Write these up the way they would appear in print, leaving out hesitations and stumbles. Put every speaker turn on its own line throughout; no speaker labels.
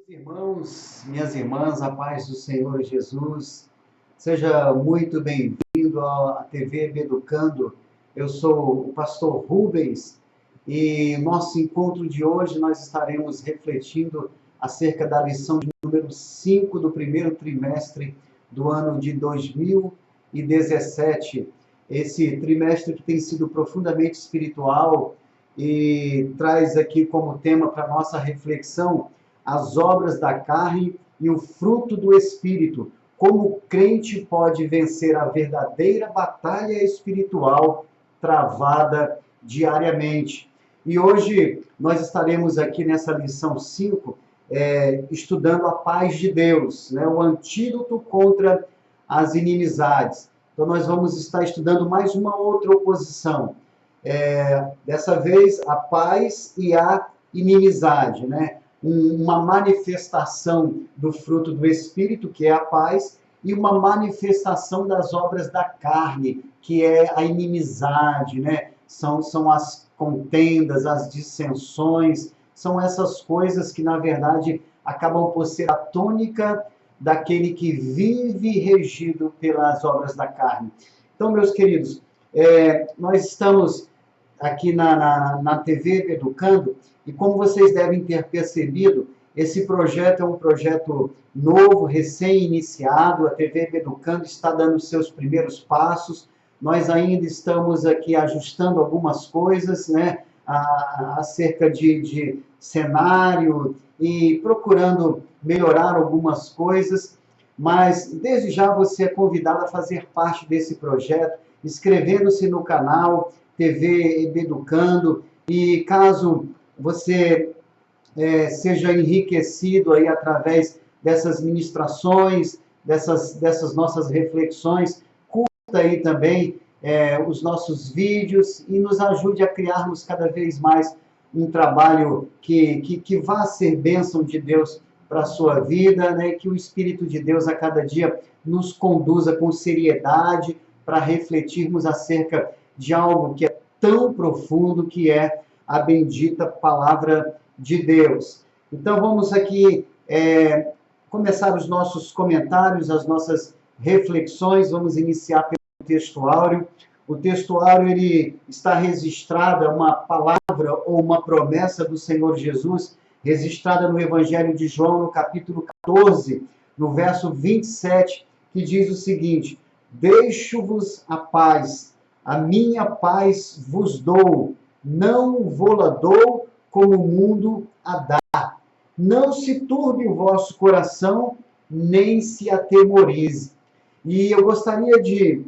Meus irmãos, minhas irmãs, a paz do Senhor Jesus, seja muito bem-vindo à TV Educando. Eu sou o pastor Rubens e nosso encontro de hoje nós estaremos refletindo acerca da lição de número 5 do primeiro trimestre do ano de 2017. Esse trimestre que tem sido profundamente espiritual e traz aqui como tema para nossa reflexão as obras da carne e o fruto do Espírito. Como o crente pode vencer a verdadeira batalha espiritual travada diariamente. E hoje nós estaremos aqui nessa lição 5, estudando a paz de Deus, né? O antídoto contra as inimizades. Então nós vamos estar estudando mais uma outra oposição. Dessa vez, a paz e a inimizade, né? Uma manifestação do fruto do Espírito, que é a paz, e uma manifestação das obras da carne, que é a inimizade, né? São as contendas, as dissensões, são essas coisas que, na verdade, acabam por ser a tônica daquele que vive regido pelas obras da carne. Então, meus queridos, nós estamos aqui na TV Educando, e como vocês devem ter percebido, esse projeto é um projeto novo, recém-iniciado, a TV Educando está dando seus primeiros passos, nós ainda estamos aqui ajustando algumas coisas, né, acerca de cenário e procurando melhorar algumas coisas, mas desde já você é convidado a fazer parte desse projeto, inscrevendo-se no canal TV Educando, e caso você seja enriquecido aí através dessas ministrações, dessas nossas reflexões, curta aí também os nossos vídeos e nos ajude a criarmos cada vez mais um trabalho que vá ser bênção de Deus para a sua vida, né? Que o Espírito de Deus a cada dia nos conduza com seriedade para refletirmos acerca de algo que é tão profundo, que é a bendita palavra de Deus. Então vamos aqui começar os nossos comentários, as nossas reflexões. Vamos iniciar pelo texto áureo. O texto áureo ele está registrado, é uma palavra ou uma promessa do Senhor Jesus, registrada no Evangelho de João, no capítulo 14, no verso 27, que diz o seguinte: deixo-vos a paz, a minha paz vos dou, não vou-la dou como o mundo a dá. Não se turbe o vosso coração, nem se atemorize. E eu gostaria de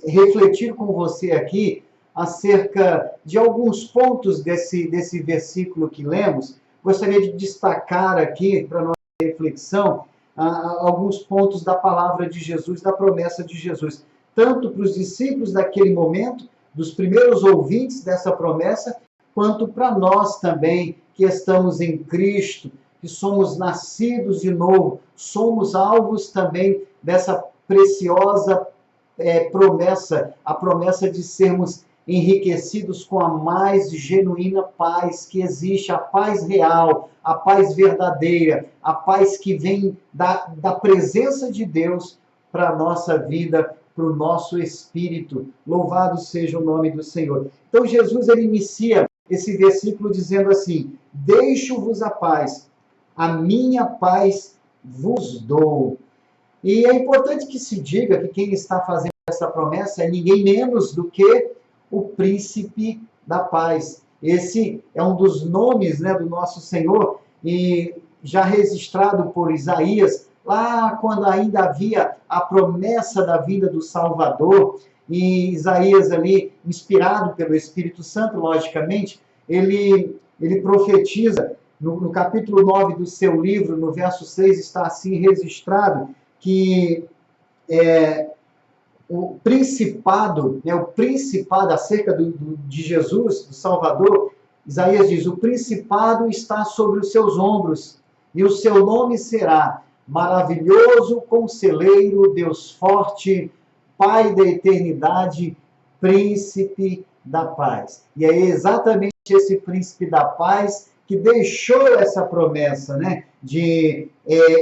refletir com você aqui acerca de alguns pontos desse versículo que lemos. Gostaria de destacar aqui, para nossa reflexão, alguns pontos da palavra de Jesus, da promessa de Jesus, tanto para os discípulos daquele momento, dos primeiros ouvintes dessa promessa, quanto para nós também, que estamos em Cristo, que somos nascidos de novo, somos alvos também dessa preciosa promessa, a promessa de sermos enriquecidos com a mais genuína paz que existe, a paz real, a paz verdadeira, a paz que vem da presença de Deus para a nossa vida, para o nosso espírito. Louvado seja o nome do Senhor. Então Jesus ele inicia esse versículo dizendo assim: deixo-vos a paz, a minha paz vos dou. E é importante que se diga que quem está fazendo essa promessa é ninguém menos do que o príncipe da paz. Esse é um dos nomes, né, do nosso Senhor, e já registrado por Isaías, lá quando ainda havia a promessa da vinda do Salvador, e Isaías ali, inspirado pelo Espírito Santo, logicamente, ele profetiza, no capítulo 9 do seu livro, no verso 6, está assim registrado, que o principado acerca de Jesus, do Salvador, Isaías diz: o principado está sobre os seus ombros, e o seu nome será Maravilhoso Conselheiro, Deus Forte, Pai da Eternidade, Príncipe da Paz. E é exatamente esse Príncipe da Paz que deixou essa promessa, né, de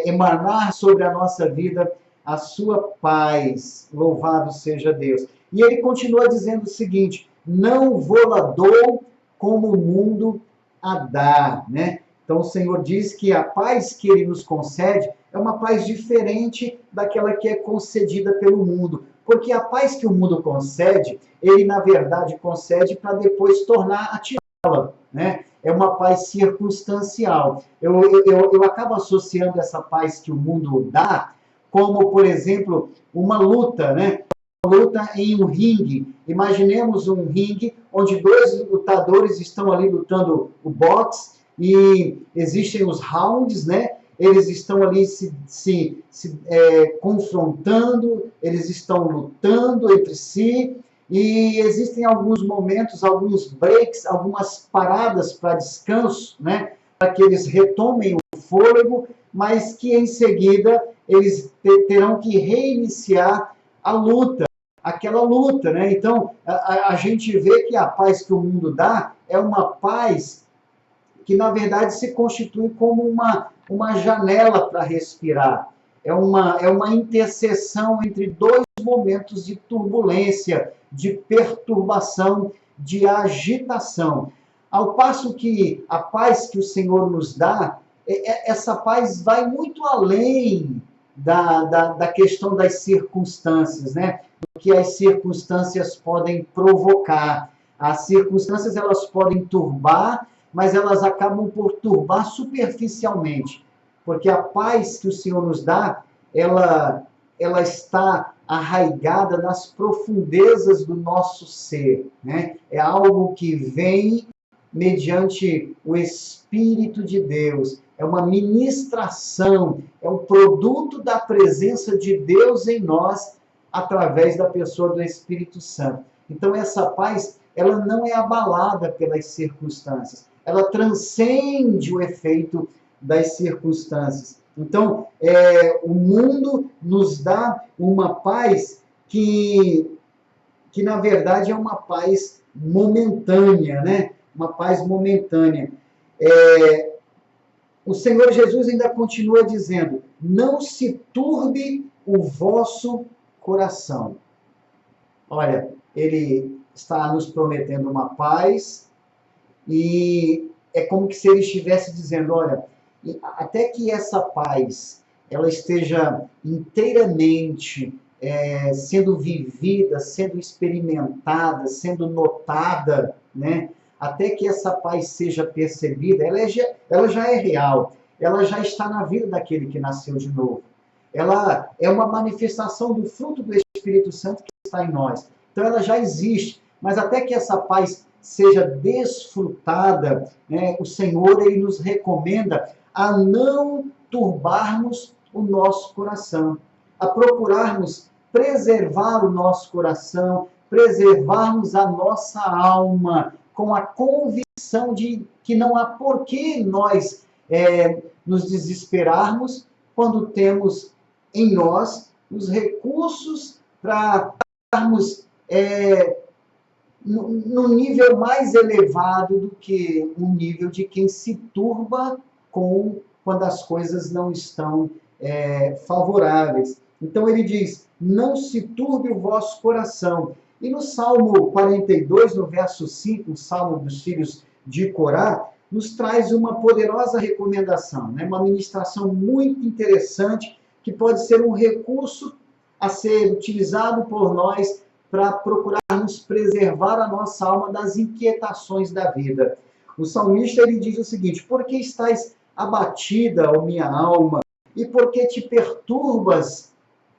emanar sobre a nossa vida a sua paz. Louvado seja Deus. E ele continua dizendo o seguinte: não vou-la dou como o mundo a dá, né? Então o Senhor diz que a paz que ele nos concede é uma paz diferente daquela que é concedida pelo mundo. Porque a paz que o mundo concede, ele na verdade concede para depois tornar a tirá-la, né? É uma paz circunstancial. Eu acabo associando essa paz que o mundo dá como, por exemplo, uma luta, né? Uma luta em um ringue. Imaginemos um ringue onde dois lutadores estão ali lutando o boxe e existem os rounds, né? Eles estão ali se confrontando, eles estão lutando entre si, e existem alguns momentos, alguns breaks, algumas paradas para descanso, né? Para que eles retomem o fôlego, mas que em seguida eles terão que reiniciar a luta, aquela luta, né? Então, a gente vê que a paz que o mundo dá é uma paz que, na verdade, se constitui como uma janela para respirar. É uma interseção entre dois momentos de turbulência, de perturbação, de agitação. Ao passo que a paz que o Senhor nos dá, essa paz vai muito além da questão das circunstâncias, né? Do que as circunstâncias podem provocar. As circunstâncias, elas podem turbar, mas elas acabam por turbar superficialmente, porque a paz que o Senhor nos dá, ela está arraigada nas profundezas do nosso ser, né? É algo que vem mediante o Espírito de Deus, é uma ministração, é um produto da presença de Deus em nós, através da pessoa do Espírito Santo. Então essa paz, ela não é abalada pelas circunstâncias, ela transcende o efeito das circunstâncias. Então, o mundo nos dá uma paz que na verdade é uma paz momentânea, né? Uma paz momentânea. O Senhor Jesus ainda continua dizendo: não se turbe o vosso coração. Olha, ele está nos prometendo uma paz, e é como se ele estivesse dizendo: olha, até que essa paz ela esteja inteiramente sendo vivida, sendo experimentada, sendo notada, né? Até que essa paz seja percebida, ela já é real, ela já está na vida daquele que nasceu de novo. Ela é uma manifestação do fruto do Espírito Santo que está em nós. Então ela já existe, mas até que essa paz seja desfrutada, né, o Senhor ele nos recomenda a não turbarmos o nosso coração, a procurarmos preservar o nosso coração, preservarmos a nossa alma, com a convicção de que não há por que nós nos desesperarmos quando temos em nós os recursos para estarmos no nível mais elevado do que um nível de quem se turba quando as coisas não estão favoráveis. Então ele diz: não se turbe o vosso coração. E no Salmo 42, no verso 5, o Salmo dos filhos de Corá, nos traz uma poderosa recomendação, né? Uma ministração muito interessante, que pode ser um recurso a ser utilizado por nós para procurarmos preservar a nossa alma das inquietações da vida. O salmista ele diz o seguinte: por que estás abatida, ó minha alma, e por que te perturbas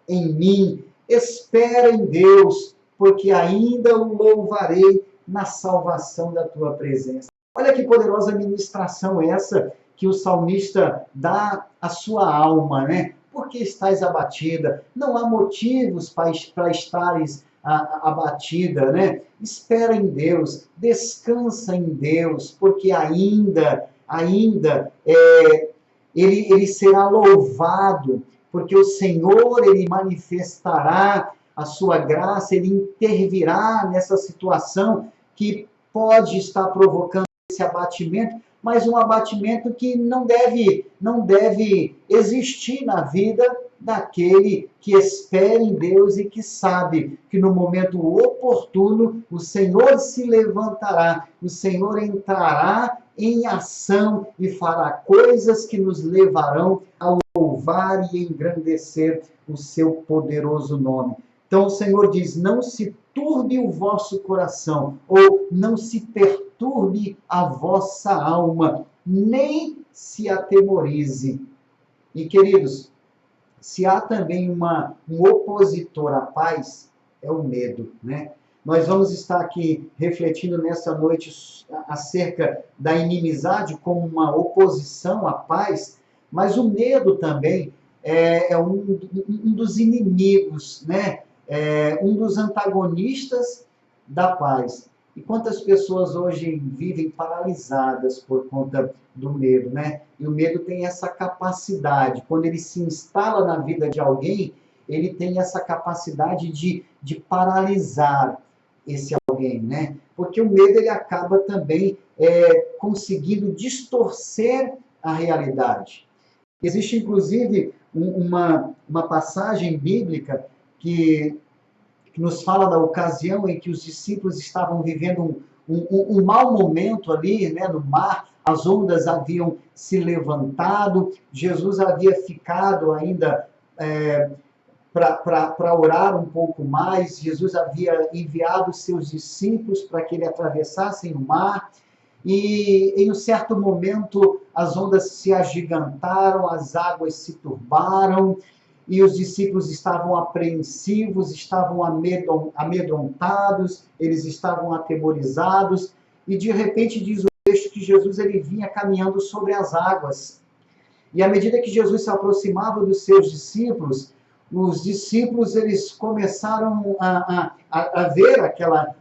em mim? Espera em Deus, porque ainda o louvarei na salvação da tua presença. Olha que poderosa ministração essa que o salmista dá à sua alma, né? Por que estás abatida? Não há motivos para estares abatida, né? Espera em Deus, descansa em Deus, porque ainda ele será louvado, porque o Senhor ele manifestará a sua graça, ele intervirá nessa situação que pode estar provocando esse abatimento, mas um abatimento que não deve existir na vida daquele que espera em Deus e que sabe que no momento oportuno o Senhor se levantará, o Senhor entrará em ação e fará coisas que nos levarão a louvar e engrandecer o seu poderoso nome. Então o Senhor diz: não se turbe o vosso coração, ou não se perturbe a vossa alma, nem se atemorize. E queridos, se há também um opositor à paz, é o medo, né? Nós vamos estar aqui refletindo nessa noite acerca da inimizade como uma oposição à paz, mas o medo também é um dos inimigos, né? Um dos antagonistas da paz. E quantas pessoas hoje vivem paralisadas por conta do medo, né? E o medo tem essa capacidade, quando ele se instala na vida de alguém, ele tem essa capacidade de paralisar esse alguém, né? Porque o medo ele acaba também conseguindo distorcer a realidade. Existe, inclusive, uma passagem bíblica que nos fala da ocasião em que os discípulos estavam vivendo um mau momento ali, né, no mar, as ondas haviam se levantado, Jesus havia ficado ainda para orar um pouco mais, Jesus havia enviado os seus discípulos para que ele atravessassem o mar, e em um certo momento as ondas se agigantaram, as águas se turbaram, e os discípulos estavam apreensivos, estavam amedrontados, eles estavam atemorizados, e de repente diz o texto que Jesus ele vinha caminhando sobre as águas. E à medida que Jesus se aproximava dos seus discípulos, os discípulos eles começaram a ver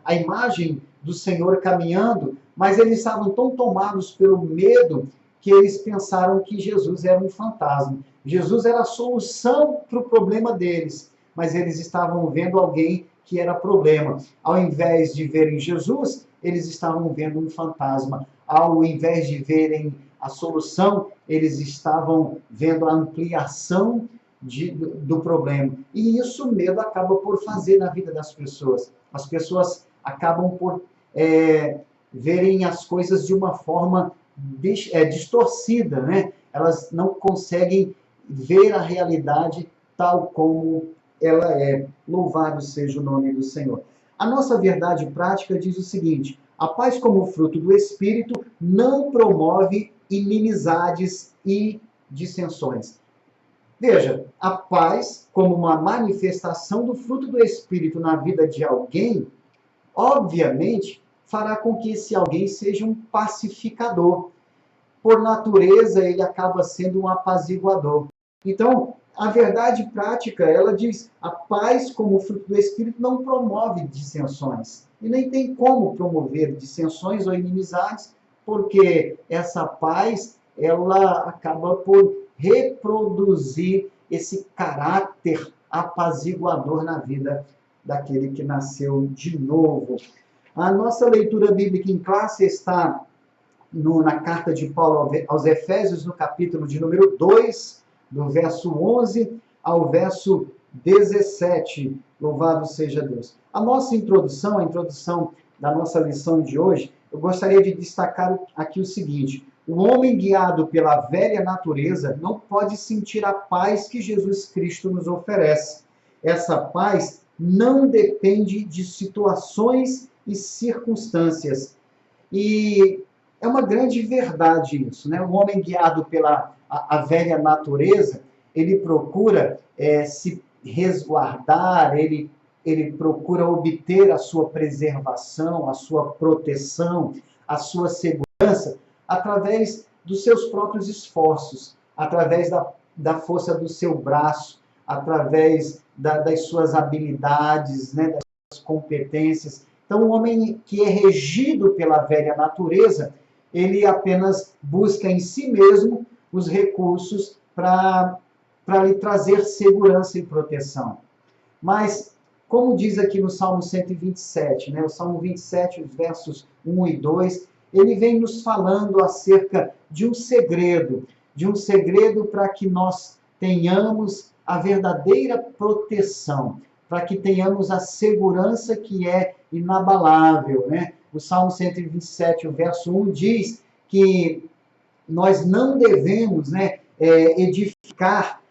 a imagem do Senhor caminhando, mas eles estavam tão tomados pelo medo que eles pensaram que Jesus era um fantasma. Jesus era a solução para o problema deles, mas eles estavam vendo alguém que era problema. Ao invés de verem Jesus, eles estavam vendo um fantasma. Ao invés de verem a solução, eles estavam vendo a ampliação do problema. E isso o medo acaba por fazer na vida das pessoas. As pessoas acabam por verem as coisas de uma forma distorcida, né? Elas não conseguem ver a realidade tal como ela é. Louvado seja o nome do Senhor. A nossa verdade prática diz o seguinte: a paz como fruto do Espírito não promove inimizades e dissensões. Veja, a paz como uma manifestação do fruto do Espírito na vida de alguém, obviamente, fará com que esse alguém seja um pacificador. Por natureza, ele acaba sendo um apaziguador. Então, a verdade prática, ela diz, a paz como fruto do Espírito não promove dissensões. E nem tem como promover dissensões ou inimizades, porque essa paz, ela acaba por reproduzir esse caráter apaziguador na vida daquele que nasceu de novo. A nossa leitura bíblica em classe está na carta de Paulo aos Efésios, no capítulo de número 2, do verso 11 ao verso 17. Louvado seja Deus. A nossa introdução, a introdução da nossa lição de hoje, eu gostaria de destacar aqui o seguinte: o homem guiado pela velha natureza não pode sentir a paz que Jesus Cristo nos oferece. Essa paz não depende de situações e circunstâncias. E é uma grande verdade isso, né? O homem guiado pela a velha natureza, ele procura se resguardar, ele procura obter a sua preservação, a sua proteção, a sua segurança, através dos seus próprios esforços, através da força do seu braço, através das suas habilidades, né, das suas competências. Então, o homem que é regido pela velha natureza, ele apenas busca em si mesmo os recursos para lhe trazer segurança e proteção. Mas, como diz aqui no Salmo 127, né, o Salmo 27, os versos 1 e 2, ele vem nos falando acerca de um segredo para que nós tenhamos a verdadeira proteção, para que tenhamos a segurança que é inabalável, né? O Salmo 127, o verso 1 diz que nós não devemos, né, edificar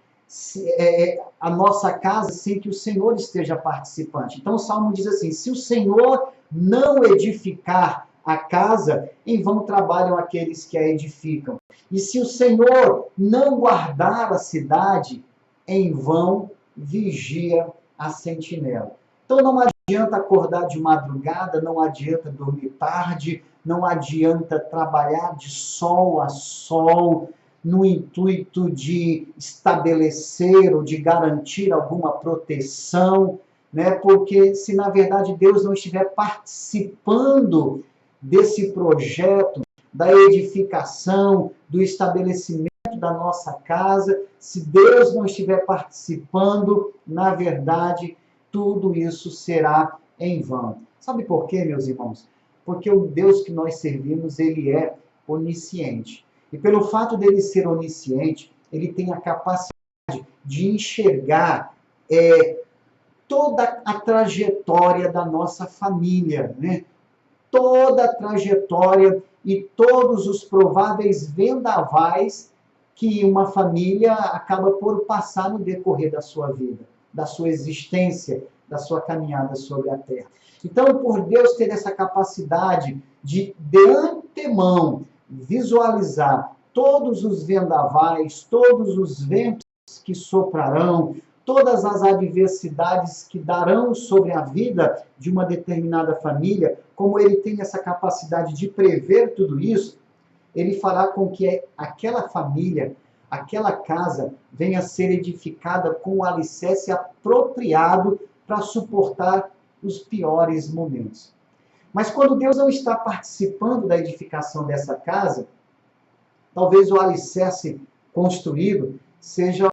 a nossa casa sem que o Senhor esteja participante. Então o Salmo diz assim: se o Senhor não edificar a casa, em vão trabalham aqueles que a edificam. E se o Senhor não guardar a cidade, em vão vigia a sentinela. Então não adianta acordar de madrugada, não adianta dormir tarde, não adianta trabalhar de sol a sol, no intuito de estabelecer ou de garantir alguma proteção, né? Porque se na verdade Deus não estiver participando desse projeto, da edificação, do estabelecimento da nossa casa, se Deus não estiver participando, na verdade, tudo isso será em vão. Sabe por quê, meus irmãos? Porque o Deus que nós servimos, ele é onisciente. E pelo fato dele ser onisciente, ele tem a capacidade de enxergar toda a trajetória da nossa família, né? Toda a trajetória e todos os prováveis vendavais que uma família acaba por passar no decorrer da sua vida, da sua existência, da sua caminhada sobre a terra. Então, por Deus ter essa capacidade de antemão, visualizar todos os vendavais, todos os ventos que soprarão, todas as adversidades que darão sobre a vida de uma determinada família, como ele tem essa capacidade de prever tudo isso, ele fará com que aquela família, aquela casa, venha a ser edificada com o alicerce apropriado para suportar os piores momentos. Mas quando Deus não está participando da edificação dessa casa, talvez o alicerce construído seja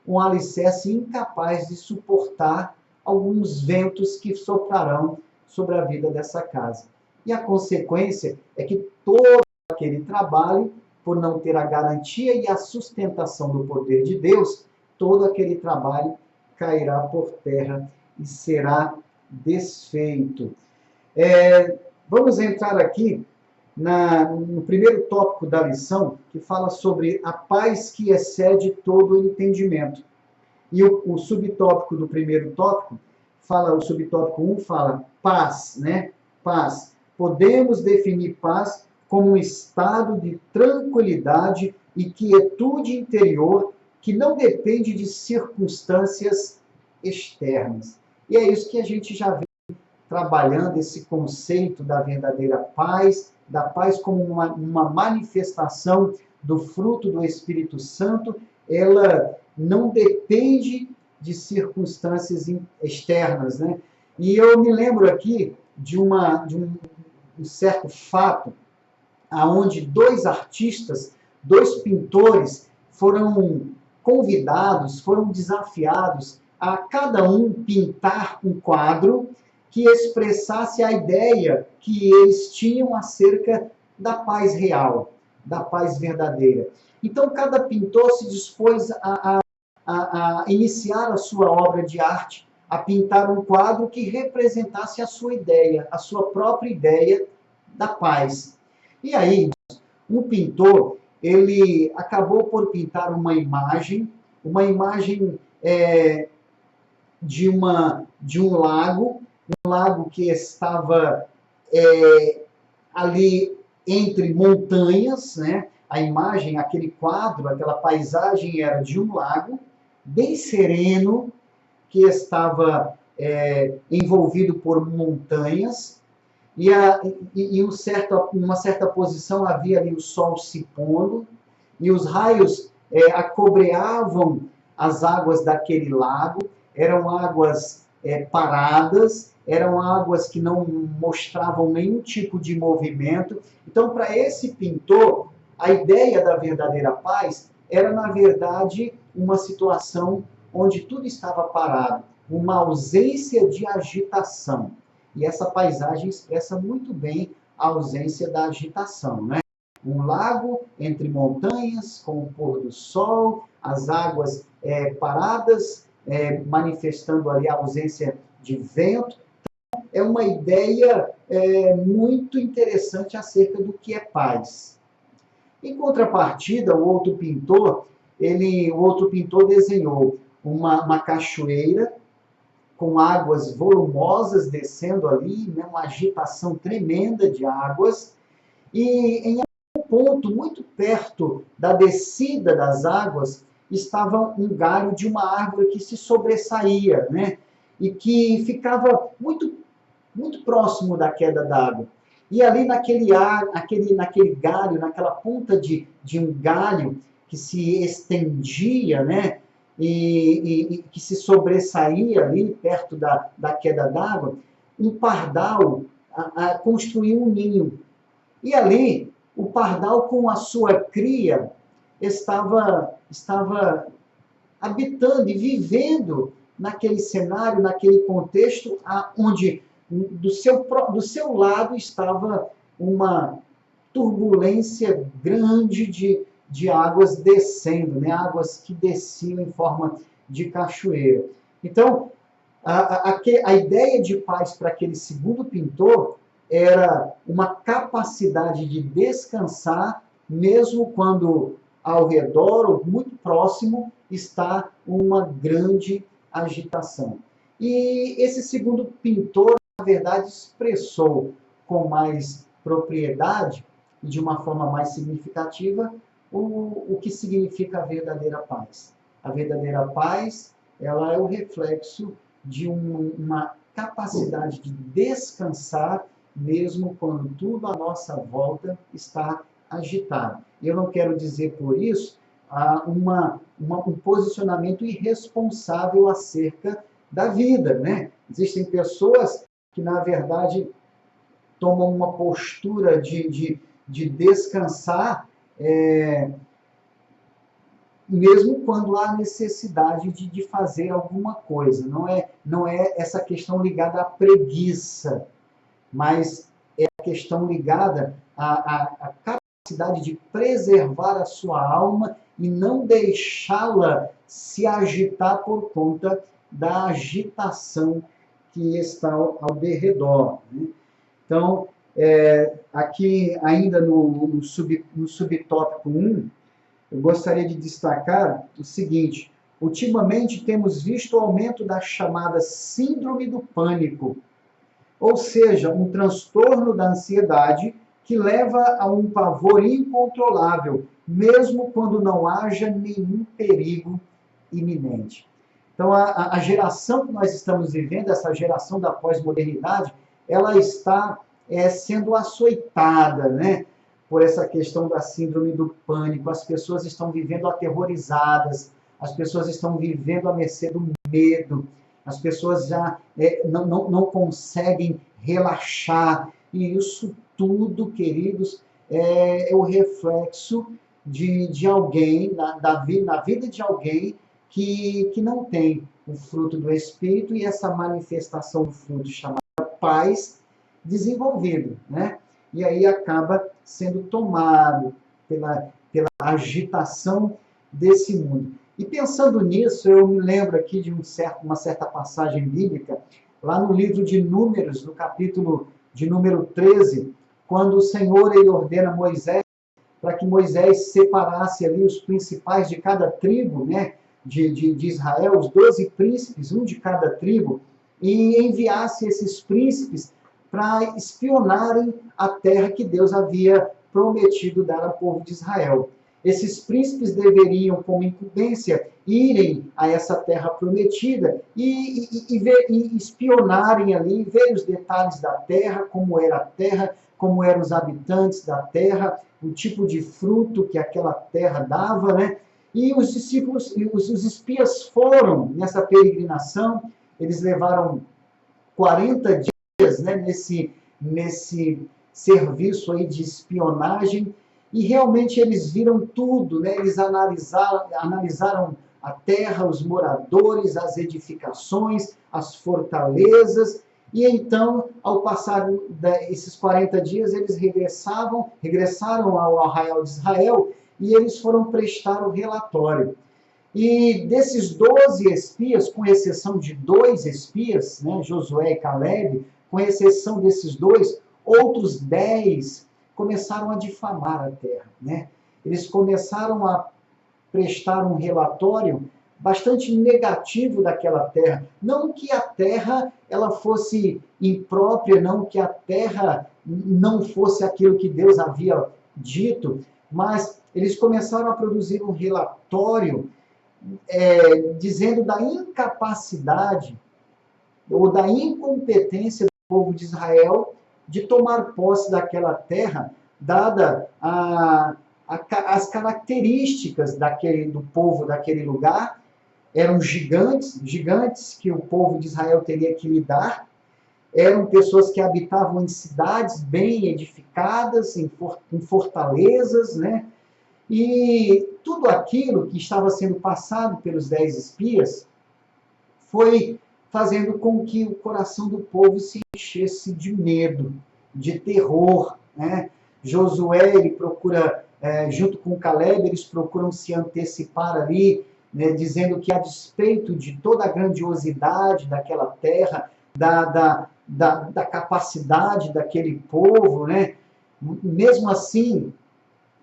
um alicerce incapaz de suportar alguns ventos que soprarão sobre a vida dessa casa. E a consequência é que todo aquele trabalho, por não ter a garantia e a sustentação do poder de Deus, todo aquele trabalho cairá por terra e será desfeito. Vamos entrar aqui no primeiro tópico da lição, que fala sobre a paz que excede todo o entendimento. E o subtópico do primeiro tópico, o subtópico 1 fala paz, né? Paz. Podemos definir paz como um estado de tranquilidade e quietude interior que não depende de circunstâncias externas. E é isso que a gente já vem trabalhando, esse conceito da verdadeira paz, da paz como uma manifestação do fruto do Espírito Santo. Ela não depende de circunstâncias externas, né? E eu me lembro aqui de um certo fato, aonde dois artistas, dois pintores, foram convidados, foram desafiados a cada um pintar um quadro que expressasse a ideia que eles tinham acerca da paz real, da paz verdadeira. Então, cada pintor se dispôs a iniciar a sua obra de arte, a pintar um quadro que representasse a sua ideia, a sua própria ideia da paz. E aí, um pintor, ele acabou por pintar uma imagem de um lago que estava ali entre montanhas, né? A imagem, aquele quadro, aquela paisagem era de um lago bem sereno, que estava envolvido por montanhas, e uma certa posição havia ali o sol se pondo, e os raios acobreavam as águas daquele lago, eram águas paradas, eram águas que não mostravam nenhum tipo de movimento. Então, para esse pintor, a ideia da verdadeira paz era, na verdade, uma situação onde tudo estava parado, uma ausência de agitação. E essa paisagem expressa muito bem a ausência da agitação, né? Um lago entre montanhas, com o pôr do sol, as águas paradas, manifestando ali a ausência de vento. É uma ideia muito interessante acerca do que é paz. Em contrapartida, o outro pintor desenhou uma cachoeira com águas volumosas descendo ali, né, uma agitação tremenda de águas, e em um ponto muito perto da descida das águas estava um galho de uma árvore que se sobressaía, né, e que ficava muito, muito próximo da queda d'água. E ali naquele galho, naquela ponta de um galho que se estendia, né, e que se sobressaía ali perto da queda d'água, um pardal construiu um ninho. E ali, o pardal com a sua cria estava habitando e vivendo naquele cenário, naquele contexto, onde do seu lado estava uma turbulência grande de águas descendo, né? Águas que desciam em forma de cachoeira. Então, a ideia de paz para aquele segundo pintor era uma capacidade de descansar, mesmo quando ao redor, ou muito próximo, está uma grande agitação. E esse segundo pintor, na verdade, expressou com mais propriedade e de uma forma mais significativa o que significa a verdadeira paz. A verdadeira paz, ela é o reflexo de uma capacidade de descansar, mesmo quando tudo à nossa volta está agitado. Eu não quero dizer por isso um posicionamento irresponsável acerca da vida, né? Existem pessoas que, na verdade, tomam uma postura de descansar, mesmo quando há necessidade de fazer alguma coisa. Não é essa questão ligada à preguiça, mas é a questão ligada à capacidade de preservar a sua alma e não deixá-la se agitar por conta da agitação que está ao derredor, né? Então, aqui ainda no subtópico 1, eu gostaria de destacar o seguinte: ultimamente temos visto o aumento da chamada síndrome do pânico, ou seja, um transtorno da ansiedade que leva a um pavor incontrolável, mesmo quando não haja nenhum perigo iminente. Então, a geração que nós estamos vivendo, essa geração da pós-modernidade, ela está sendo açoitada, né, por essa questão da síndrome do pânico. As pessoas estão vivendo aterrorizadas, as pessoas estão vivendo à mercê do medo, as pessoas já não conseguem relaxar. E isso tudo, queridos, é o reflexo de alguém, na vida de alguém que não tem o fruto do Espírito e essa manifestação do fruto chamada paz desenvolvido, né? E aí acaba sendo tomado pela agitação desse mundo. E pensando nisso, eu me lembro aqui de uma certa passagem bíblica, lá no livro de Números, no capítulo de número 13, quando o Senhor ele ordena Moisés para que Moisés separasse ali os principais de cada tribo, né, de Israel, os 12 príncipes, um de cada tribo, e enviasse esses príncipes para espionarem a terra que Deus havia prometido dar ao povo de Israel. Esses príncipes deveriam, como incumbência, irem a essa terra prometida e espionarem ali, ver os detalhes da terra, como era a terra, como eram os habitantes da terra, o tipo de fruto que aquela terra dava, né? E os discípulos, os espias foram nessa peregrinação, eles levaram 40 dias, né, nesse serviço aí de espionagem, e realmente eles viram tudo, né? Eles analisaram a terra, os moradores, as edificações, as fortalezas, E então, ao passar esses 40 dias, eles regressaram ao arraial de Israel e eles foram prestar o relatório. E desses 12 espias, com exceção de 2 espias, né, Josué e Caleb, com exceção desses 2, outros 10 começaram a difamar a terra, né? Eles começaram a prestar um relatório bastante negativo daquela terra. Não que a terra ela fosse imprópria, não que a terra não fosse aquilo que Deus havia dito, mas eles começaram a produzir um relatório dizendo da incapacidade ou da incompetência do povo de Israel de tomar posse daquela terra, dada as características do povo daquele lugar. Eram gigantes que o povo de Israel teria que lidar, eram pessoas que habitavam em cidades bem edificadas, em fortalezas, né? E tudo aquilo que estava sendo passado pelos 10 espias foi fazendo com que o coração do povo se enchesse de medo, de terror, né? Josué, ele procura, junto com Caleb, eles procuram se antecipar ali, né, dizendo que a despeito de toda a grandiosidade daquela terra, da capacidade daquele povo, né, mesmo assim,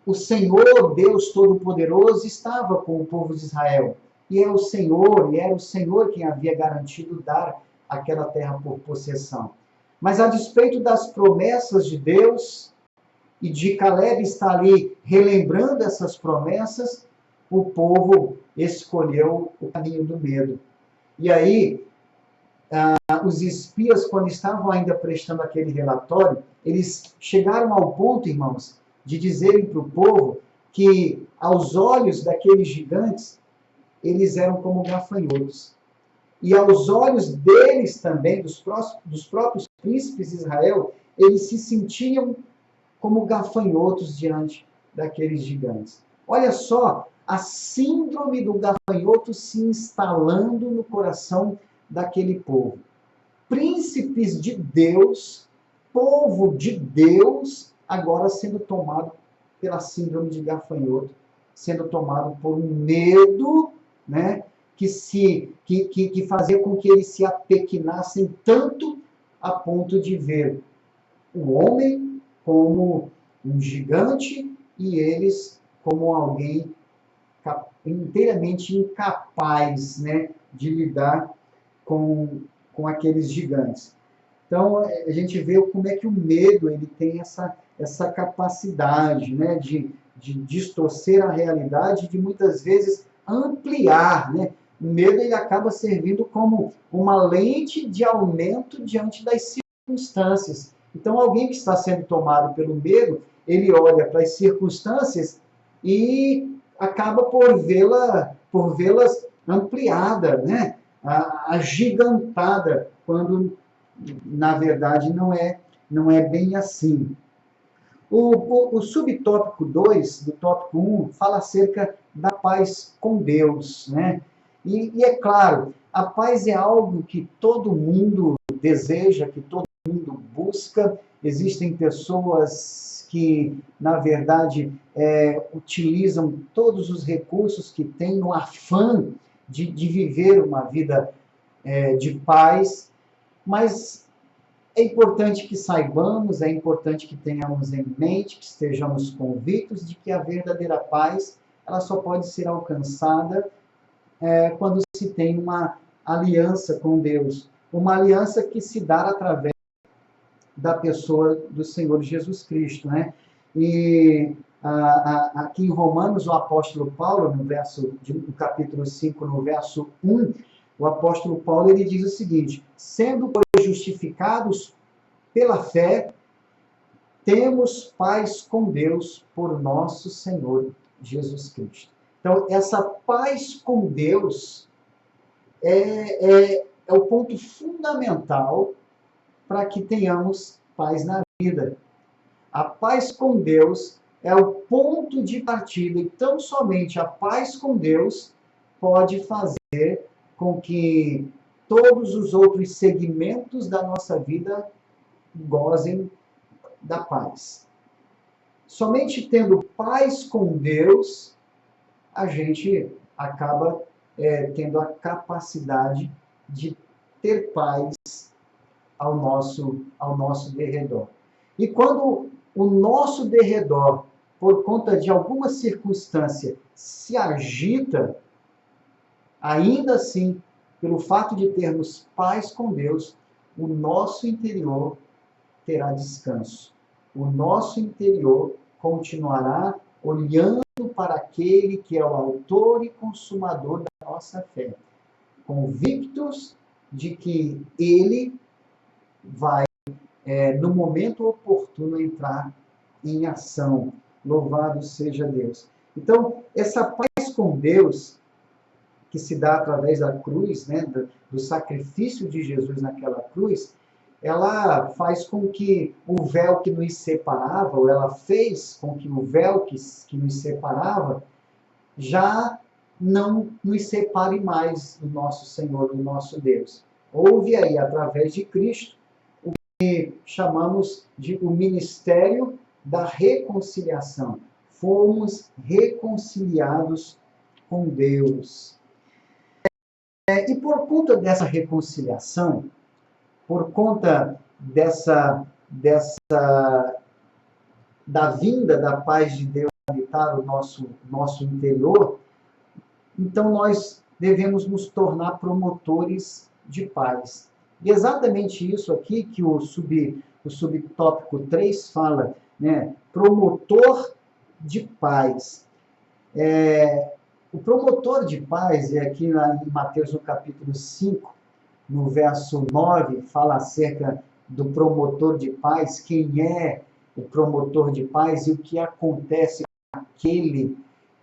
o Senhor, Deus Todo-Poderoso, estava com o povo de Israel. E era o Senhor quem havia garantido dar aquela terra por possessão. Mas a despeito das promessas de Deus, e de Caleb estar ali relembrando essas promessas, o povo escolheu o caminho do medo. E aí, os espias, quando estavam ainda prestando aquele relatório, eles chegaram ao ponto, irmãos, de dizerem para o povo que, aos olhos daqueles gigantes, eles eram como gafanhotos. E aos olhos deles também, dos próprios príncipes de Israel, eles se sentiam como gafanhotos diante daqueles gigantes. Olha só, a síndrome do gafanhoto se instalando no coração daquele povo. Príncipes de Deus, povo de Deus, agora sendo tomado pela síndrome de gafanhoto, sendo tomado por um medo, né, que fazia com que eles se apequenassem tanto a ponto de ver o homem como um gigante e eles como alguém inteiramente incapaz, né, de lidar com aqueles gigantes. Então, a gente vê como é que o medo ele tem essa capacidade, né, de distorcer a realidade, de muitas vezes ampliar, né? O medo ele acaba servindo como uma lente de aumento diante das circunstâncias. Então, alguém que está sendo tomado pelo medo, ele olha para as circunstâncias e acaba por vê-las ampliada, né? Agigantada, quando na verdade não é bem assim. O subtópico 2 do tópico 1 fala acerca da paz com Deus, né? E é claro, a paz é algo que todo mundo deseja, que todo mundo busca. Existem pessoas que, na verdade, utilizam todos os recursos que têm no afã de viver uma vida de paz, mas é importante que saibamos, é importante que tenhamos em mente, que estejamos convictos de que a verdadeira paz ela só pode ser alcançada quando se tem uma aliança com Deus, uma aliança que se dá através da pessoa do Senhor Jesus Cristo, né? E aqui em Romanos, o apóstolo Paulo, no capítulo 5, no verso 1, o apóstolo Paulo ele diz o seguinte: sendo, pois, justificados pela fé, temos paz com Deus por nosso Senhor Jesus Cristo. Então, essa paz com Deus é o ponto fundamental para que tenhamos paz na vida. A paz com Deus é o ponto de partida, e tão somente a paz com Deus pode fazer com que todos os outros segmentos da nossa vida gozem da paz. Somente tendo paz com Deus, a gente acaba tendo a capacidade de ter paz ao nosso derredor. E quando o nosso derredor, por conta de alguma circunstância, se agita, ainda assim, pelo fato de termos paz com Deus, o nosso interior terá descanso. O nosso interior continuará olhando para aquele que é o autor e consumador da nossa fé, convictos de que ele vai, no momento oportuno, entrar em ação. Louvado seja Deus. Então, essa paz com Deus, que se dá através da cruz, né, do sacrifício de Jesus naquela cruz, ela faz com que o véu que nos separava, ou ela fez com que o véu que nos separava, já não nos separe mais do nosso Senhor, do nosso Deus. Houve aí, através de Cristo, o que chamamos de o ministério da reconciliação. Fomos reconciliados com Deus. E por conta dessa reconciliação, por conta da vinda da paz de Deus habitar o nosso interior, então nós devemos nos tornar promotores de paz. E exatamente isso aqui que o subtópico 3 fala, né? Promotor de paz. O promotor de paz, aqui em Mateus no capítulo 5, no verso 9, fala acerca do promotor de paz, quem é o promotor de paz e o que acontece com aquele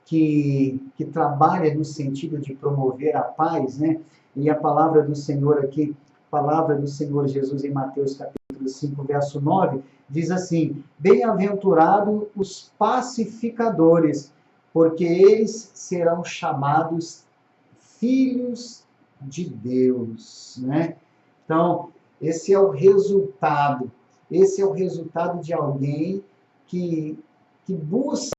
que trabalha no sentido de promover a paz, né? E a palavra do Senhor aqui, palavra do Senhor Jesus em Mateus capítulo 5, verso 9, diz assim: bem-aventurados os pacificadores, porque eles serão chamados filhos de Deus, né? Então, esse é o resultado de alguém que busca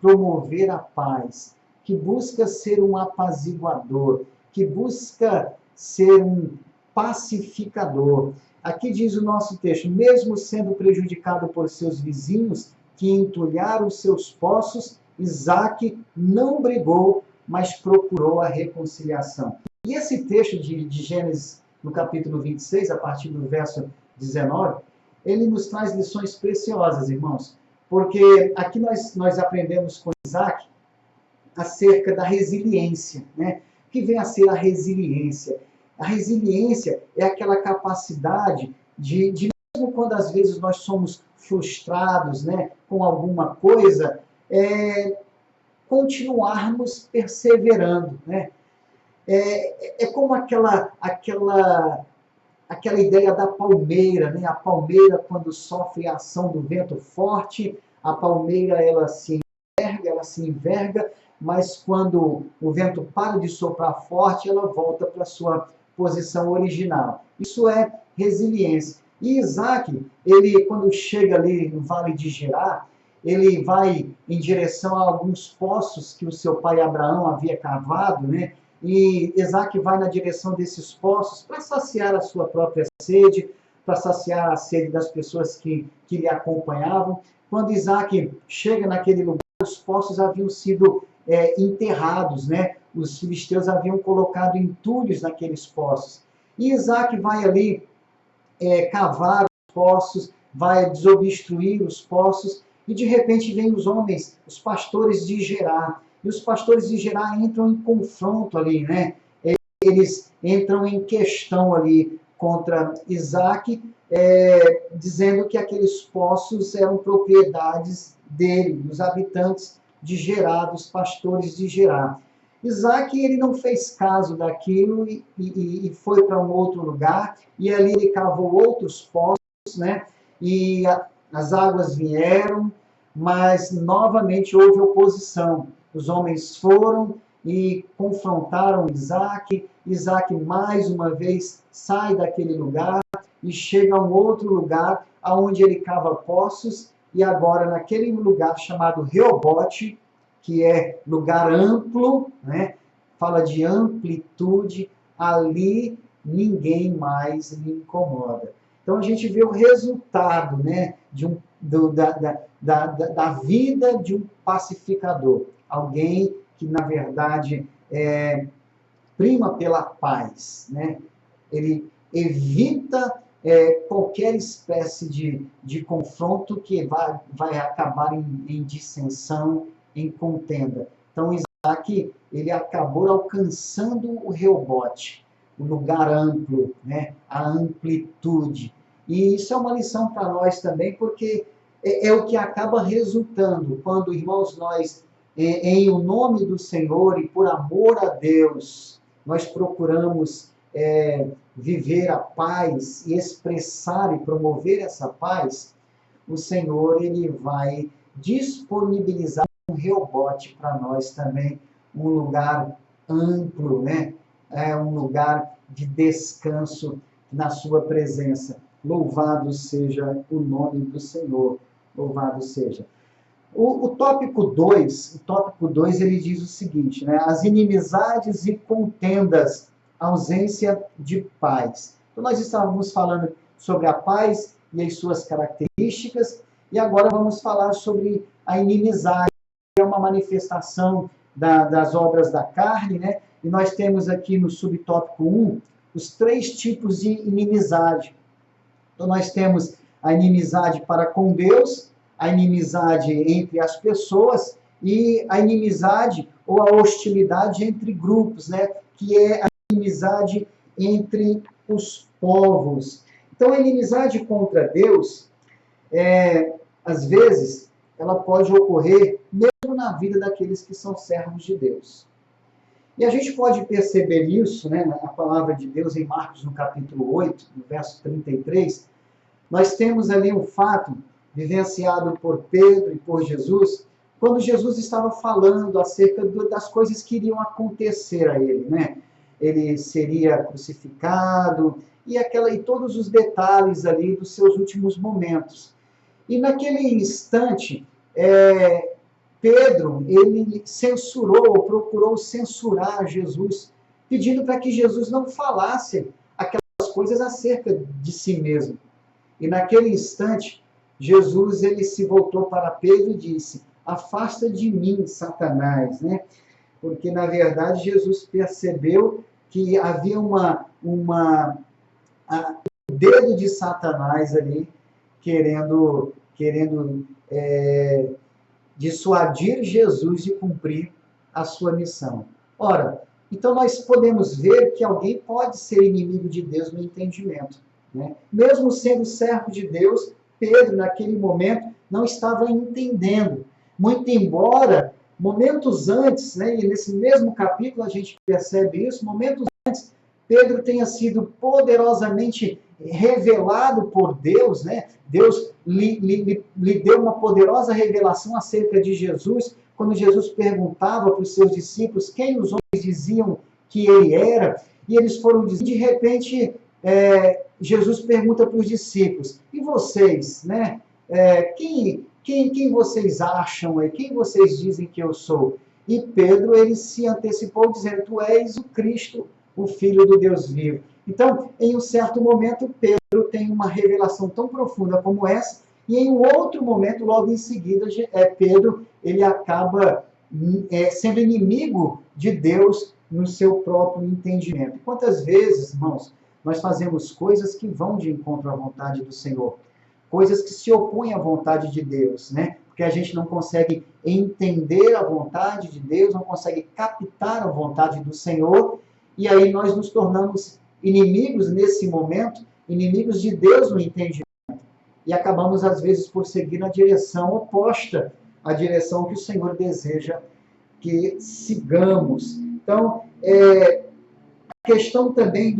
promover a paz, que busca ser um apaziguador, que busca ser um pacificador. Aqui diz o nosso texto: mesmo sendo prejudicado por seus vizinhos que entulharam seus poços, Isaque não brigou, mas procurou a reconciliação. E esse texto de Gênesis, no capítulo 26, a partir do verso 19, ele nos traz lições preciosas, irmãos, porque aqui nós aprendemos com Isaque acerca da resiliência, né? O que vem a ser a resiliência? A resiliência é aquela capacidade de mesmo quando às vezes nós somos frustrados, né, com alguma coisa, continuarmos perseverando, né? É como aquela ideia da palmeira, né? A palmeira, quando sofre a ação do vento forte, a palmeira ela se enverga, mas quando o vento para de soprar forte, ela volta para a sua posição original. Isso é resiliência. E Isaque, ele, quando chega ali no Vale de Gerar, ele vai em direção a alguns poços que o seu pai Abraão havia cavado, né? E Isaque vai na direção desses poços para saciar a sua própria sede, para saciar a sede das pessoas que lhe acompanhavam. Quando Isaque chega naquele lugar, os poços haviam sido enterrados, né? Os filisteus haviam colocado entulhos naqueles poços. E Isaque vai ali cavar os poços, vai desobstruir os poços, e de repente vem os homens, os pastores de Gerar. E os pastores de Gerar entram em confronto ali, né? Eles entram em questão ali contra Isaque, dizendo que aqueles poços eram propriedades dele, dos habitantes de Gerar, dos pastores de Gerar. Isaque, ele não fez caso daquilo e foi para um outro lugar, e ali ele cavou outros poços, né? E as águas vieram, mas novamente houve oposição. Os homens foram e confrontaram Isaac. Isaac mais uma vez sai daquele lugar e chega a um outro lugar onde ele cava poços, e agora naquele lugar chamado Reobote, que é lugar amplo, né? Fala de amplitude, ali ninguém mais lhe incomoda. Então a gente vê o resultado, né, da vida de um pacificador. Alguém que, na verdade, prima pela paz, né? Ele evita qualquer espécie de confronto que vai acabar em dissensão, em contenda. Então, Isaac, ele acabou alcançando o Reobote, o lugar amplo, né? A amplitude. E isso é uma lição para nós também, porque é o que acaba resultando quando, irmãos, nós, em o nome do Senhor e por amor a Deus, nós procuramos viver a paz e expressar e promover essa paz. O Senhor, ele vai disponibilizar um Reobote para nós também, um lugar amplo, né? Um lugar de descanso na sua presença. Louvado seja o nome do Senhor. Louvado seja. O tópico 2, ele diz o seguinte, né? As inimizades e contendas, ausência de paz. Então, nós estávamos falando sobre a paz e as suas características, e agora vamos falar sobre a inimizade, que é uma manifestação das obras da carne, né? E nós temos aqui no subtópico 1 os 3 tipos de inimizade. Então, nós temos a inimizade para com Deus, a inimizade entre as pessoas e a inimizade ou a hostilidade entre grupos, né? Que é a inimizade entre os povos. Então, a inimizade contra Deus, às vezes, ela pode ocorrer mesmo na vida daqueles que são servos de Deus. E a gente pode perceber isso, né, na palavra de Deus em Marcos, no capítulo 8, no verso 33, nós temos ali um fato vivenciado por Pedro e por Jesus, quando Jesus estava falando acerca das coisas que iriam acontecer a ele, né? Ele seria crucificado e todos os detalhes ali dos seus últimos momentos. E naquele instante, Pedro, ele procurou censurar Jesus, pedindo para que Jesus não falasse aquelas coisas acerca de si mesmo. E naquele instante, Jesus, ele se voltou para Pedro e disse: afasta de mim, Satanás, né? Porque, na verdade, Jesus percebeu que havia um dedo de Satanás ali, querendo dissuadir Jesus de cumprir a sua missão. Ora, então nós podemos ver que alguém pode ser inimigo de Deus no entendimento, né? Mesmo sendo servo de Deus, Pedro, naquele momento, não estava entendendo. Muito embora, momentos antes, né, e nesse mesmo capítulo a gente percebe isso, momentos antes, Pedro tenha sido poderosamente revelado por Deus, né? Deus lhe deu uma poderosa revelação acerca de Jesus, quando Jesus perguntava para os seus discípulos quem os homens diziam que ele era, e eles foram dizer, de repente, Jesus pergunta para os discípulos, e vocês, né? Quem vocês acham? Quem vocês dizem que eu sou? E Pedro, ele se antecipou dizendo, tu és o Cristo, o Filho do Deus vivo. Então, em um certo momento, Pedro tem uma revelação tão profunda como essa, e em um outro momento, logo em seguida, Pedro, ele acaba sendo inimigo de Deus no seu próprio entendimento. Quantas vezes, irmãos, nós fazemos coisas que vão de encontro à vontade do Senhor, coisas que se opõem à vontade de Deus, né? Porque a gente não consegue entender a vontade de Deus, não consegue captar a vontade do Senhor, e aí nós nos tornamos inimigos nesse momento, inimigos de Deus no entendimento, e acabamos às vezes por seguir na direção oposta à direção que o Senhor deseja que sigamos. Então, a questão também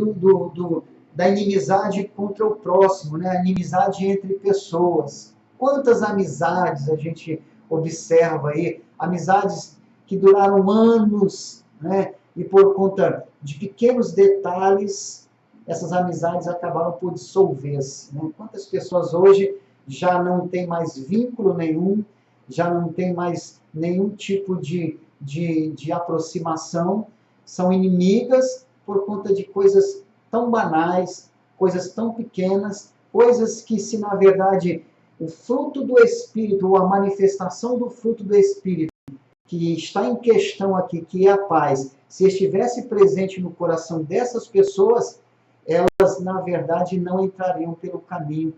da inimizade contra o próximo, né? A inimizade entre pessoas. Quantas amizades a gente observa aí, amizades que duraram anos, né? E por conta de pequenos detalhes, essas amizades acabaram por dissolver-se, né? Quantas pessoas hoje já não têm mais vínculo nenhum, já não tem mais nenhum tipo de aproximação, são inimigas por conta de coisas tão banais, coisas tão pequenas, coisas que, se na verdade o fruto do Espírito, ou a manifestação do fruto do Espírito, que está em questão aqui, que é a paz, se estivesse presente no coração dessas pessoas, elas, na verdade, não entrariam pelo caminho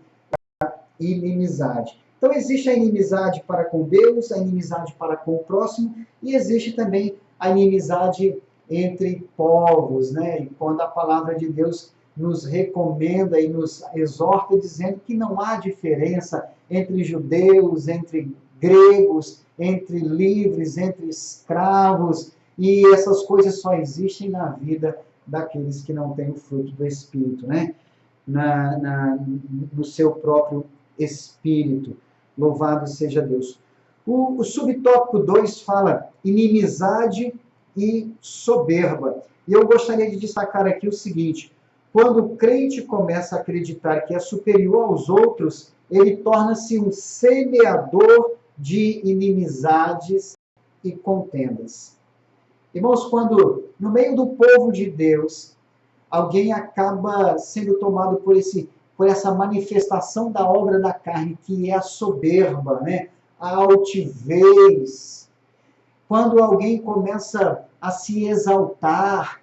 da inimizade. Então, existe a inimizade para com Deus, a inimizade para com o próximo, e existe também a inimizade entre povos, né? E quando a palavra de Deus nos recomenda e nos exorta, dizendo que não há diferença entre judeus, entre gregos, entre livres, entre escravos, e essas coisas só existem na vida daqueles que não têm o fruto do Espírito, né? No seu próprio Espírito. Louvado seja Deus. O subtópico 2 fala inimizade e soberba. E eu gostaria de destacar aqui o seguinte: quando o crente começa a acreditar que é superior aos outros, ele torna-se um semeador de inimizades e contendas. Irmãos, quando no meio do povo de Deus, alguém acaba sendo tomado por essa manifestação da obra da carne, que é a soberba, né? A altivez. Quando alguém começa a se exaltar,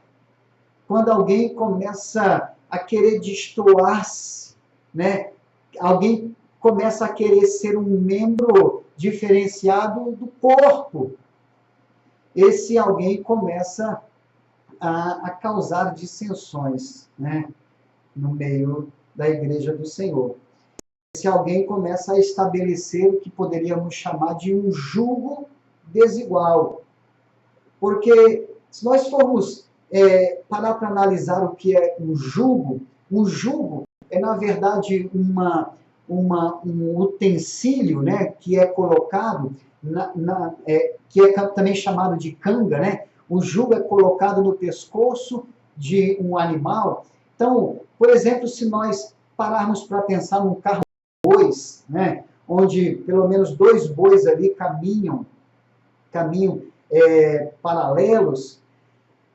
quando alguém começa a querer destoar-se, né? Alguém começa a querer ser um membro diferenciado do corpo. Esse alguém começa a causar dissensões, né? No meio da igreja do Senhor. Esse alguém começa a estabelecer o que poderíamos chamar de um jugo desigual. Porque se nós formos parar para analisar o que é um jugo é, na verdade, um utensílio, né, que é colocado, que é também chamado de canga, né? O jugo é colocado no pescoço de um animal. Então, por exemplo, se nós pararmos para pensar num carro de bois, né, onde pelo menos 2 bois ali caminham paralelos,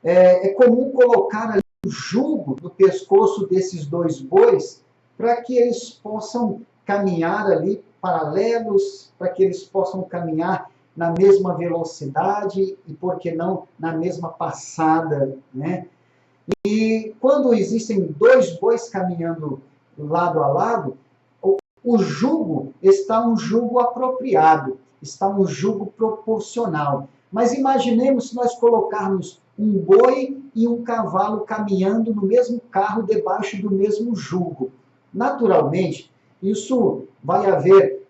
é comum colocar ali um jugo no pescoço desses 2 bois para que eles possam caminhar ali paralelos, para que eles possam caminhar na mesma velocidade e, por que não, na mesma passada, né? E quando existem 2 bois caminhando lado a lado, o jugo está um jugo apropriado, está um jugo proporcional. Mas imaginemos se nós colocarmos um boi e um cavalo caminhando no mesmo carro debaixo do mesmo jugo. Naturalmente, isso vai haver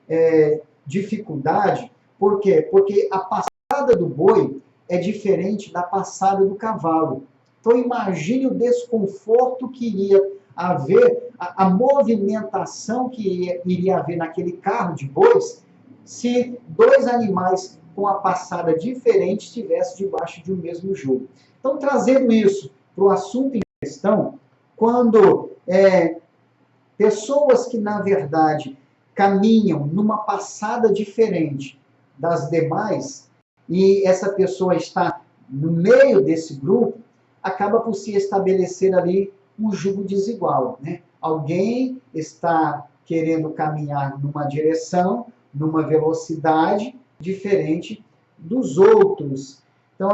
dificuldade. Por quê? Porque a passada do boi é diferente da passada do cavalo. Então imagine o desconforto que iria haver, a movimentação que iria haver naquele carro de bois, se 2 animais com a passada diferente estivessem debaixo de um mesmo jugo. Então, trazendo isso para o assunto em questão, quando pessoas que, na verdade, caminham numa passada diferente das demais, e essa pessoa está no meio desse grupo, acaba por se estabelecer ali um jugo desigual, né? Alguém está querendo caminhar numa direção, numa velocidade diferente dos outros. Então,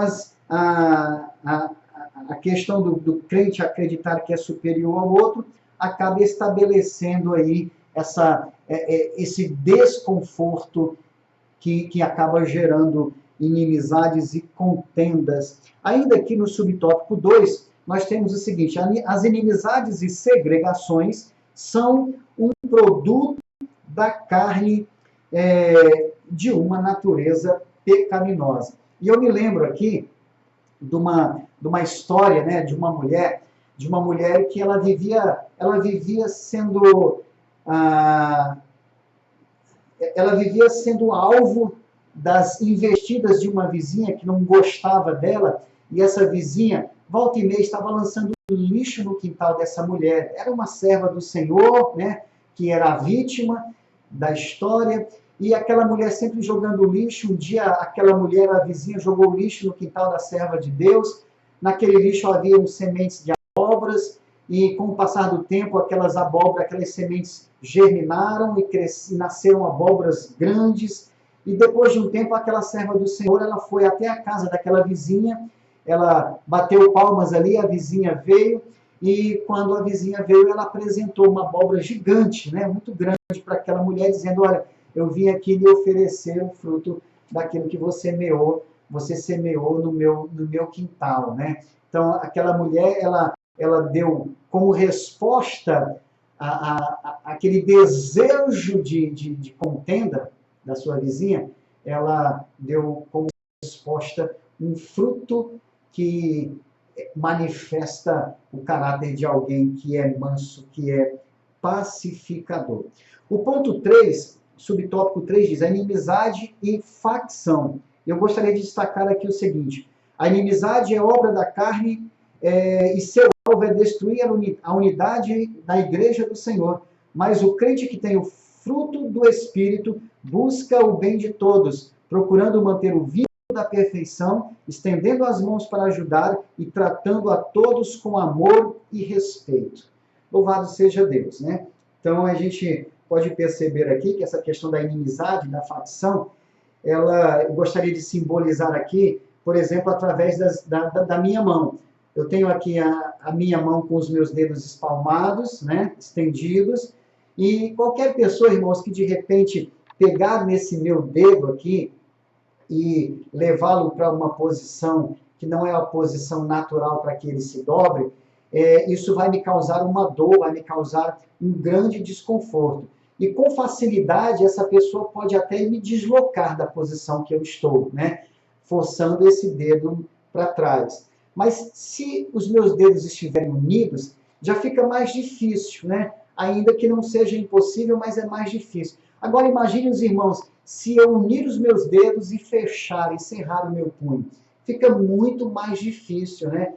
a questão do crente acreditar que é superior ao outro acaba estabelecendo aí esse desconforto que acaba gerando inimizades e contendas. Ainda aqui no subtópico 2, nós temos o seguinte: as inimizades e segregações são um produto da carne de uma natureza pecaminosa. E eu me lembro aqui de uma história, né, de uma mulher que ela vivia sendo alvo das investidas de uma vizinha que não gostava dela, e essa vizinha, volta e meia, estava lançando lixo no quintal dessa mulher. Era uma serva do Senhor, né, que era a vítima da história, e aquela mulher sempre jogando lixo. Um dia, aquela mulher, a vizinha, jogou lixo no quintal da serva de Deus. Naquele lixo havia sementes de abóboras, e com o passar do tempo, aquelas abóboras, aquelas sementes germinaram e nasceram abóboras grandes. E depois de um tempo, aquela serva do Senhor, ela foi até a casa daquela vizinha, ela bateu palmas ali, a vizinha veio, e quando a vizinha veio, ela apresentou uma abóbora gigante, né, muito grande, para aquela mulher, dizendo: olha, eu vim aqui lhe oferecer o fruto daquilo que você semeou no meu quintal, né? Então, aquela mulher, ela deu como resposta aquele desejo de contenda da sua vizinha, ela deu como resposta um fruto que manifesta o caráter de alguém que é manso, que é pacificador. O ponto 3, subtópico 3, diz: a inimizade e facção. Eu gostaria de destacar aqui o seguinte: a inimizade é obra da carne, e seu alvo é destruir a unidade da igreja do Senhor. Mas o crente que tem o fruto do Espírito busca o bem de todos, procurando manter o vínculo da perfeição, estendendo as mãos para ajudar e tratando a todos com amor e respeito. Louvado seja Deus, né? Então, a gente pode perceber aqui que essa questão da inimizade, da facção, eu gostaria de simbolizar aqui, por exemplo, através da minha mão. Eu tenho aqui a minha mão com os meus dedos espalmados, né, estendidos, e qualquer pessoa, irmãos, que de repente pegar nesse meu dedo aqui e levá-lo para uma posição que não é a posição natural para que ele se dobre, isso vai me causar uma dor, vai me causar um grande desconforto. E com facilidade, essa pessoa pode até me deslocar da posição que eu estou, né, forçando esse dedo para trás. Mas se os meus dedos estiverem unidos, já fica mais difícil, né? Ainda que não seja impossível, mas é mais difícil. Agora imagine os irmãos, se eu unir os meus dedos e fechar, encerrar o meu punho. Fica muito mais difícil, né?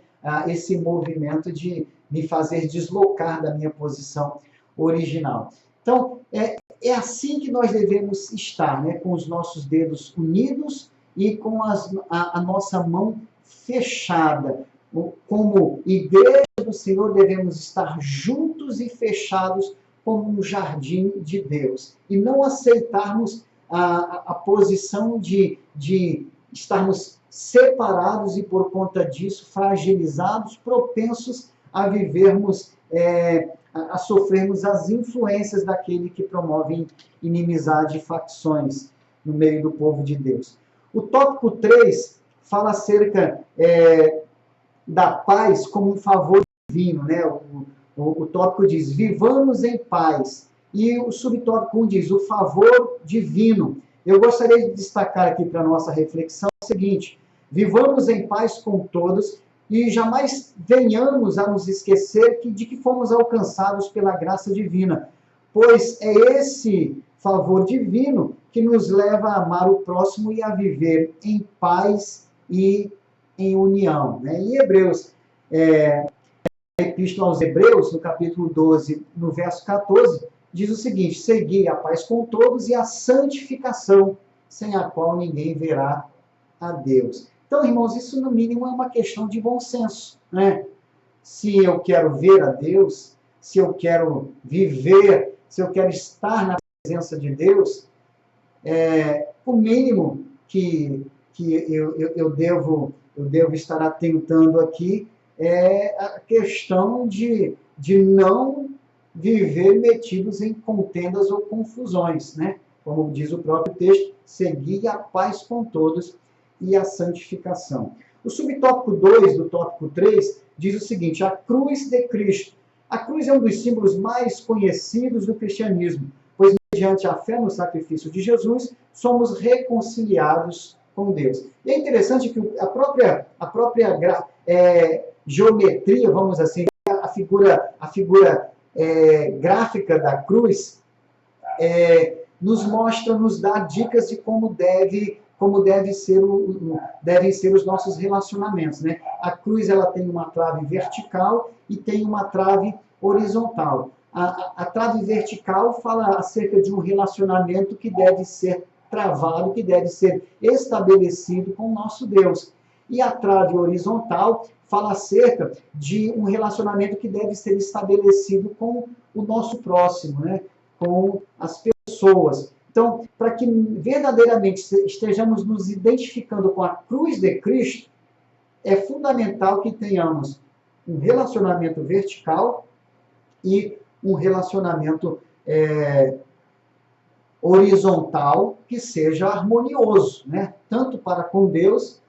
Esse movimento de me fazer deslocar da minha posição original. Então, é assim que nós devemos estar, né? Com os nossos dedos unidos e com a nossa mão fechada. Como igreja do Senhor, devemos estar juntos e fechados como um jardim de Deus. E não aceitarmos a posição de estarmos separados e, por conta disso, fragilizados, propensos a vivermos, a sofrermos as influências daquele que promove inimizade e facções no meio do povo de Deus. O tópico 3 fala acerca da paz como um favor divino, né? O tópico diz: vivamos em paz. E o subtópico 1 diz: o favor divino. Eu gostaria de destacar aqui para a nossa reflexão o seguinte: vivamos em paz com todos e jamais venhamos a nos esquecer de que fomos alcançados pela graça divina, pois é esse favor divino que nos leva a amar o próximo e a viver em paz e em união, né? Em Hebreus, a Epístola aos Hebreus, no capítulo 12, no verso 14, diz o seguinte: segui a paz com todos e a santificação, sem a qual ninguém verá a Deus. Então, irmãos, isso no mínimo é uma questão de bom senso, né? Se eu quero ver a Deus, se eu quero viver, se eu quero estar na presença de Deus, o mínimo que eu devo estar atentando aqui é a questão de não viver metidos em contendas ou confusões, né? Como diz o próprio texto: seguir a paz com todos e a santificação. O subtópico 2 do tópico 3 diz o seguinte: a cruz de Cristo. A cruz é um dos símbolos mais conhecidos do cristianismo, pois mediante a fé no sacrifício de Jesus, somos reconciliados com Deus. E é interessante que a própria geometria, vamos assim, a figura gráfica da cruz, nos dá dicas de como deve como devem ser os nossos relacionamentos, né? A cruz, ela tem uma trave vertical e tem uma trave horizontal. A trave vertical fala acerca de um relacionamento que deve ser travado, que deve ser estabelecido com o nosso Deus. E a trave horizontal fala acerca de um relacionamento que deve ser estabelecido com o nosso próximo, né? Com as pessoas. Então, para que verdadeiramente estejamos nos identificando com a cruz de Cristo, é fundamental que tenhamos um relacionamento vertical e um relacionamento horizontal que seja harmonioso, né? Tanto para com Deus,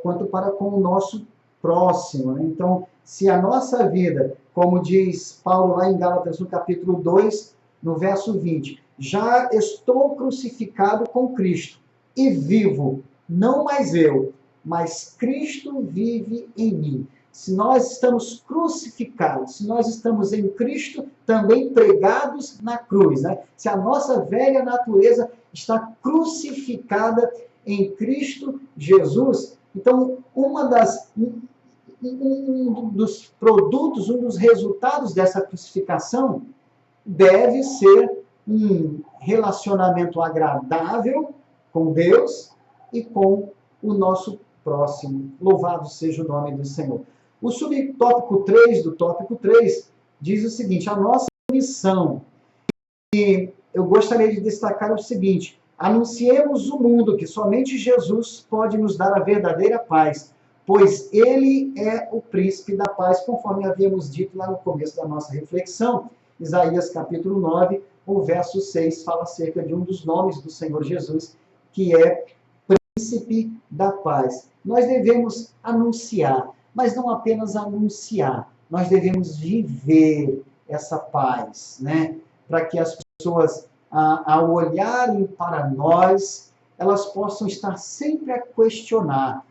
quanto para com o nosso próximo, né? Então, se a nossa vida, como diz Paulo lá em Gálatas, no capítulo 2, no verso 20, já estou crucificado com Cristo e vivo, não mais eu, mas Cristo vive em mim. Se nós estamos crucificados, se nós estamos em Cristo, também pregados na cruz, né? Se a nossa velha natureza está crucificada em Cristo Jesus, então um dos produtos, um dos resultados dessa crucificação deve ser um relacionamento agradável com Deus e com o nosso próximo. Louvado seja o nome do Senhor. O subtópico 3 do tópico 3 diz o seguinte: a nossa missão. E eu gostaria de destacar o seguinte: anunciemos o mundo que somente Jesus pode nos dar a verdadeira paz, pois ele é o príncipe da paz, conforme havíamos dito lá no começo da nossa reflexão. Isaías capítulo 9, o verso 6 fala acerca de um dos nomes do Senhor Jesus, que é príncipe da paz. Nós devemos anunciar, mas não apenas anunciar, nós devemos viver essa paz, né? Para que as pessoas, ao olharem para nós, elas possam estar sempre a questionar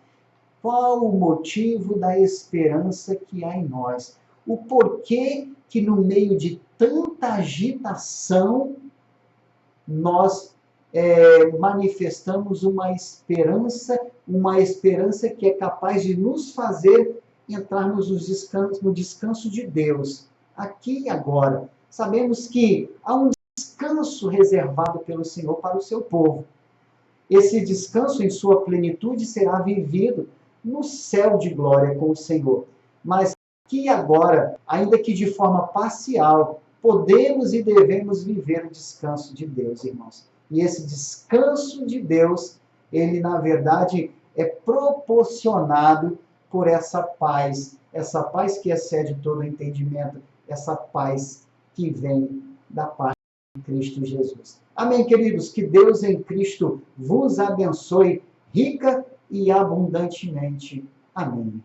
qual o motivo da esperança que há em nós. O porquê que no meio de tanta agitação nós manifestamos uma esperança que é capaz de nos fazer entrarmos no descanso de Deus, aqui e agora. Sabemos que há um descanso reservado pelo Senhor para o seu povo. Esse descanso em sua plenitude será vivido no céu de glória com o Senhor. Mas aqui e agora, ainda que de forma parcial, podemos e devemos viver o descanso de Deus, irmãos. E esse descanso de Deus, ele na verdade é proporcionado por essa paz que excede todo o entendimento, essa paz que vem da parte de Cristo Jesus. Amém, queridos? Que Deus em Cristo vos abençoe rica e abundantemente. Amém.